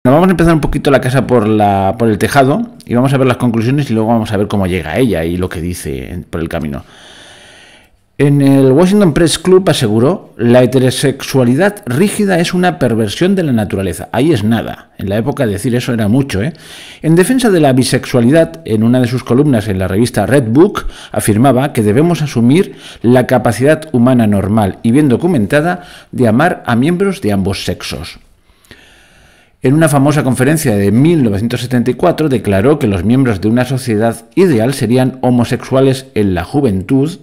Bueno, vamos a empezar un poquito la casa por el tejado y vamos a ver las conclusiones y luego vamos a ver cómo llega ella y lo que dice por el camino. En el Washington Press Club aseguró: la heterosexualidad rígida es una perversión de la naturaleza. Ahí es nada. En la época decir eso era mucho, ¿eh? En defensa de la bisexualidad, en una de sus columnas en la revista Red Book, afirmaba que debemos asumir la capacidad humana normal y bien documentada de amar a miembros de ambos sexos. En una famosa conferencia de 1974 declaró que los miembros de una sociedad ideal serían homosexuales en la juventud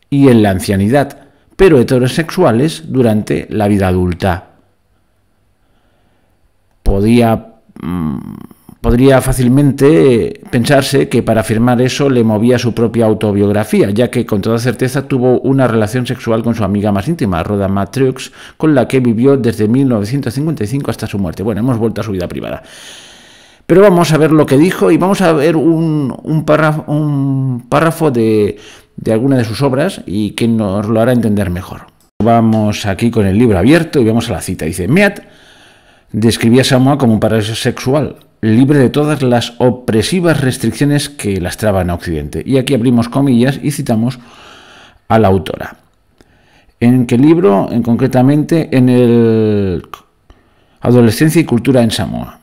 y en la ancianidad, pero heterosexuales durante la vida adulta. Podría fácilmente pensarse que para afirmar eso le movía su propia autobiografía, ya que con toda certeza tuvo una relación sexual con su amiga más íntima, Rhoda Matrix, con la que vivió desde 1955 hasta su muerte. Bueno, hemos vuelto a su vida privada. Pero vamos a ver lo que dijo y vamos a ver un párrafo de alguna de sus obras y que nos lo hará entender mejor. Vamos aquí con el libro abierto y vamos a la cita. Dice: Mead describía a Samoa como un paraíso sexual, libre de todas las opresivas restricciones que lastraban a Occidente. Y aquí abrimos comillas y citamos a la autora. ¿En qué libro? Concretamente en el Adolescencia y cultura en Samoa.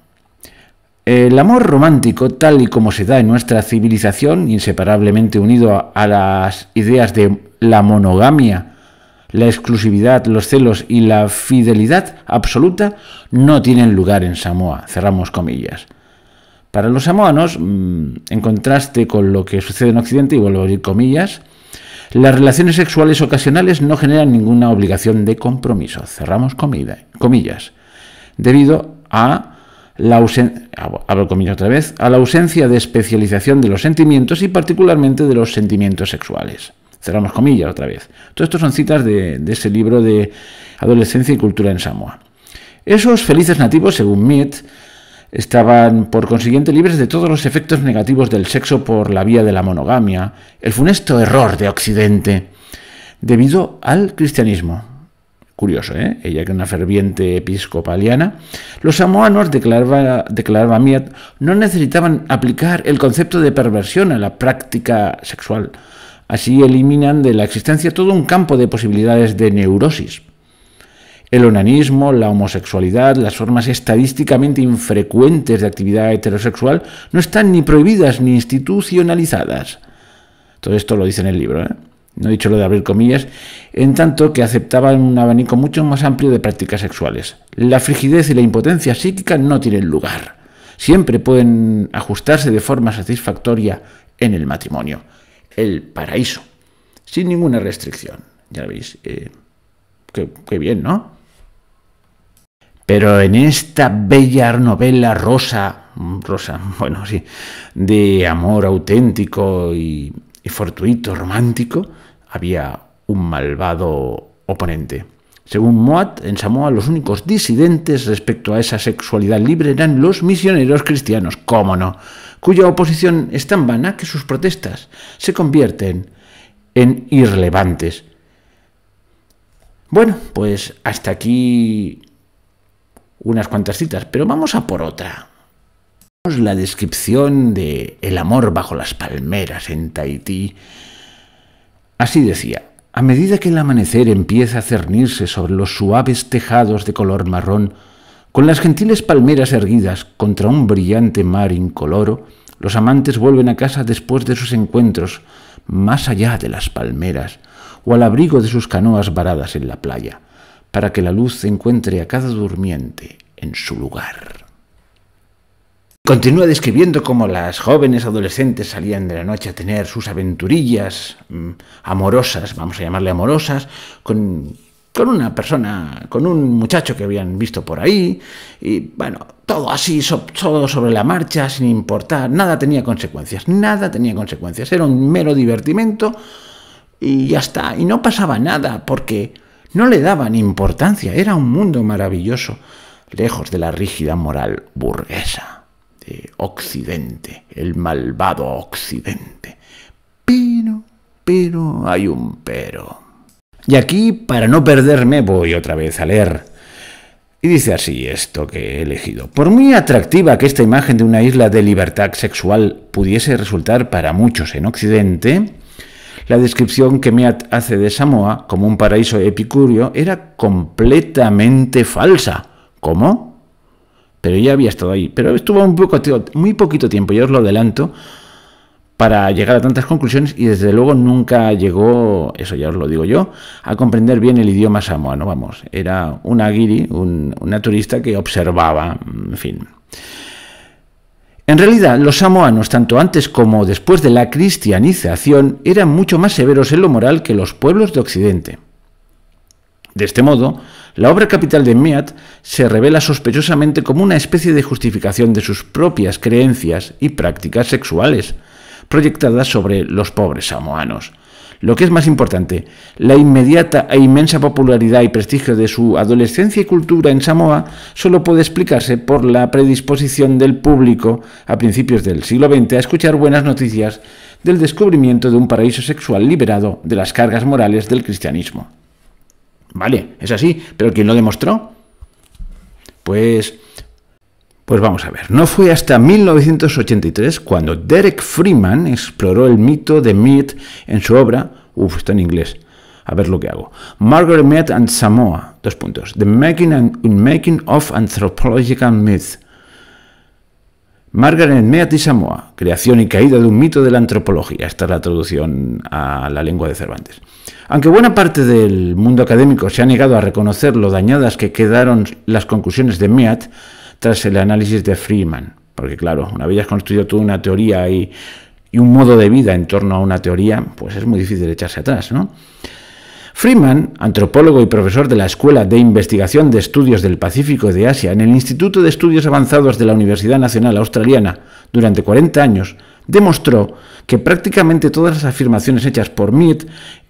El amor romántico, tal y como se da en nuestra civilización, inseparablemente unido a las ideas de la monogamia, la exclusividad, los celos y la fidelidad absoluta, no tienen lugar en Samoa. Cerramos comillas. Para los samoanos, en contraste con lo que sucede en Occidente, y vuelvo a abrir comillas, las relaciones sexuales ocasionales no generan ninguna obligación de compromiso. Cerramos comillas. Debido a la ausencia de especialización de los sentimientos y particularmente de los sentimientos sexuales. Cerramos comillas otra vez. Todo esto son citas de ese libro de Adolescencia y cultura en Samoa. Esos felices nativos, según Mead, estaban por consiguiente libres de todos los efectos negativos del sexo por la vía de la monogamia, el funesto error de Occidente, debido al cristianismo. Curioso, ¿eh? Ella, que era una ferviente episcopaliana. Los samoanos, declaraba Mead, no necesitaban aplicar el concepto de perversión a la práctica sexual. Así eliminan de la existencia todo un campo de posibilidades de neurosis. El onanismo, la homosexualidad, las formas estadísticamente infrecuentes de actividad heterosexual no están ni prohibidas ni institucionalizadas. Todo esto lo dice en el libro, ¿eh? No he dicho lo de abrir comillas, en tanto que aceptaban un abanico mucho más amplio de prácticas sexuales. La frigidez y la impotencia psíquica no tienen lugar. Siempre pueden ajustarse de forma satisfactoria en el matrimonio. El paraíso, sin ninguna restricción. Ya veis, qué bien, ¿no? Pero en esta bella novela rosa, bueno, sí, de amor auténtico y fortuito, romántico, había un malvado oponente. Según Mead, en Samoa los únicos disidentes respecto a esa sexualidad libre eran los misioneros cristianos, cómo no, cuya oposición es tan vana que sus protestas se convierten en irrelevantes. Bueno, pues hasta aquí unas cuantas citas, pero vamos a por otra. La descripción de el amor bajo las palmeras en Tahití. Así decía: a medida que el amanecer empieza a cernirse sobre los suaves tejados de color marrón, con las gentiles palmeras erguidas contra un brillante mar incoloro, los amantes vuelven a casa después de sus encuentros más allá de las palmeras o al abrigo de sus canoas varadas en la playa, para que la luz encuentre a cada durmiente en su lugar. Continúa describiendo cómo las jóvenes adolescentes salían de la noche a tener sus aventurillas amorosas, vamos a llamarle amorosas, con una persona, con un muchacho que habían visto por ahí, y bueno, todo así, todo sobre la marcha, sin importar, nada tenía consecuencias, era un mero divertimento y ya está, y no pasaba nada porque no le daban importancia, era un mundo maravilloso, lejos de la rígida moral burguesa de Occidente, el malvado Occidente. Pero, hay un pero. Y aquí, para no perderme, voy otra vez a leer Y dice así esto que he elegido. Por muy atractiva que esta imagen de una isla de libertad sexual pudiese resultar para muchos en Occidente, la descripción que Mead hace de Samoa como un paraíso epicúreo era completamente falsa. ¿Cómo? Pero ya había estado ahí. Pero estuvo muy poquito tiempo, ya os lo adelanto, para llegar a tantas conclusiones, y desde luego nunca llegó, eso ya os lo digo yo, a comprender bien el idioma samoano. Vamos, era una guiri, una turista que observaba, en fin. En realidad, los samoanos, tanto antes como después de la cristianización, eran mucho más severos en lo moral que los pueblos de Occidente. De este modo, la obra capital de Mead se revela sospechosamente como una especie de justificación de sus propias creencias y prácticas sexuales, proyectadas sobre los pobres samoanos. Lo que es más importante, la inmediata e inmensa popularidad y prestigio de su adolescencia y cultura en Samoa solo puede explicarse por la predisposición del público a principios del siglo XX a escuchar buenas noticias del descubrimiento de un paraíso sexual liberado de las cargas morales del cristianismo. Vale, es así, pero ¿quién lo demostró? Pues vamos a ver, no fue hasta 1983 cuando Derek Freeman exploró el mito de Mead en su obra, está en inglés, a ver lo que hago, Margaret Mead and Samoa, The Making of Anthropological Myth. Margaret Mead y Samoa, creación y caída de un mito de la antropología. Esta es la traducción a la lengua de Cervantes. Aunque buena parte del mundo académico se ha negado a reconocer lo dañadas que quedaron las conclusiones de Mead tras el análisis de Freeman, porque claro, una vez has construido toda una teoría y un modo de vida en torno a una teoría, pues es muy difícil echarse atrás, ¿no? Freeman, antropólogo y profesor de la Escuela de Investigación de Estudios del Pacífico y de Asia en el Instituto de Estudios Avanzados de la Universidad Nacional Australiana durante 40 años, demostró que prácticamente todas las afirmaciones hechas por Mead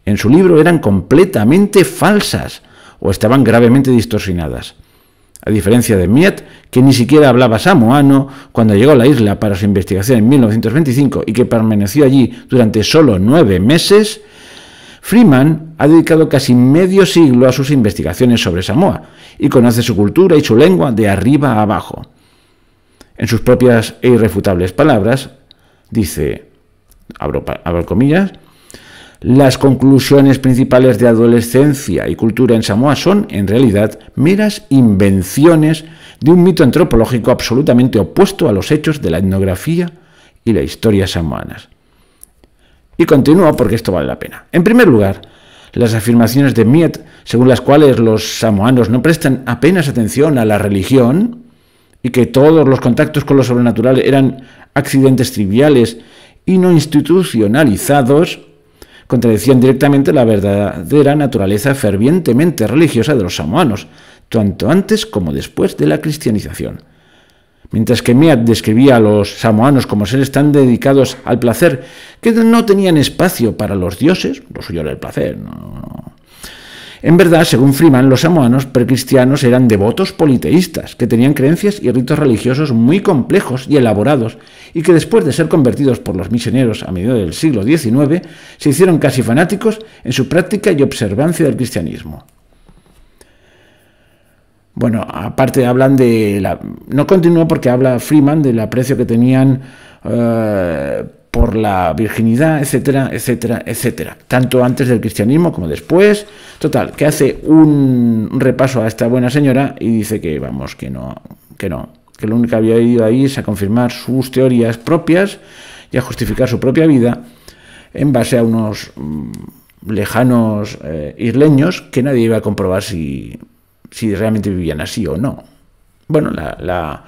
en su libro eran completamente falsas o estaban gravemente distorsionadas. A diferencia de Mead, que ni siquiera hablaba samoano cuando llegó a la isla para su investigación en 1925 y que permaneció allí durante solo 9 meses, Freeman ha dedicado casi medio siglo a sus investigaciones sobre Samoa y conoce su cultura y su lengua de arriba a abajo. En sus propias e irrefutables palabras, dice, abro comillas, las conclusiones principales de adolescencia y cultura en Samoa son, en realidad, meras invenciones de un mito antropológico absolutamente opuesto a los hechos de la etnografía y la historia samoanas. Y continúo porque esto vale la pena. En primer lugar, las afirmaciones de Mead, según las cuales los samoanos no prestan apenas atención a la religión y que todos los contactos con lo sobrenatural eran accidentes triviales y no institucionalizados, contradecían directamente la verdadera naturaleza fervientemente religiosa de los samoanos, tanto antes como después de la cristianización. Mientras que Mead describía a los samoanos como seres tan dedicados al placer que no tenían espacio para los dioses, lo suyo era el placer, no. En verdad, según Freeman, los samoanos precristianos eran devotos politeístas, que tenían creencias y ritos religiosos muy complejos y elaborados, y que después de ser convertidos por los misioneros a mediados del siglo XIX, se hicieron casi fanáticos en su práctica y observancia del cristianismo. Bueno, aparte hablan de no continúo porque habla Freeman del aprecio que tenían por la virginidad, etcétera, etcétera, etcétera, tanto antes del cristianismo como después. Total, que hace un repaso a esta buena señora y dice que, vamos, que lo único que había ido ahí es a confirmar sus teorías propias y a justificar su propia vida en base a unos lejanos isleños que nadie iba a comprobar si realmente vivían así o no. Bueno, la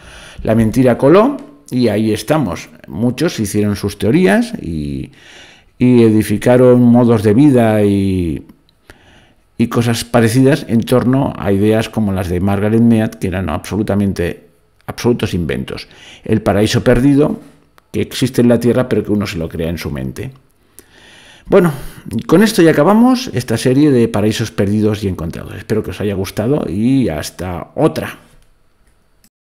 mentira coló y ahí estamos. Muchos hicieron sus teorías y edificaron modos de vida y cosas parecidas en torno a ideas como las de Margaret Mead, que eran absolutos inventos. El paraíso perdido que existe en la Tierra, pero que uno se lo crea en su mente. Bueno, con esto ya acabamos esta serie de paraísos perdidos y encontrados. Espero que os haya gustado y hasta otra.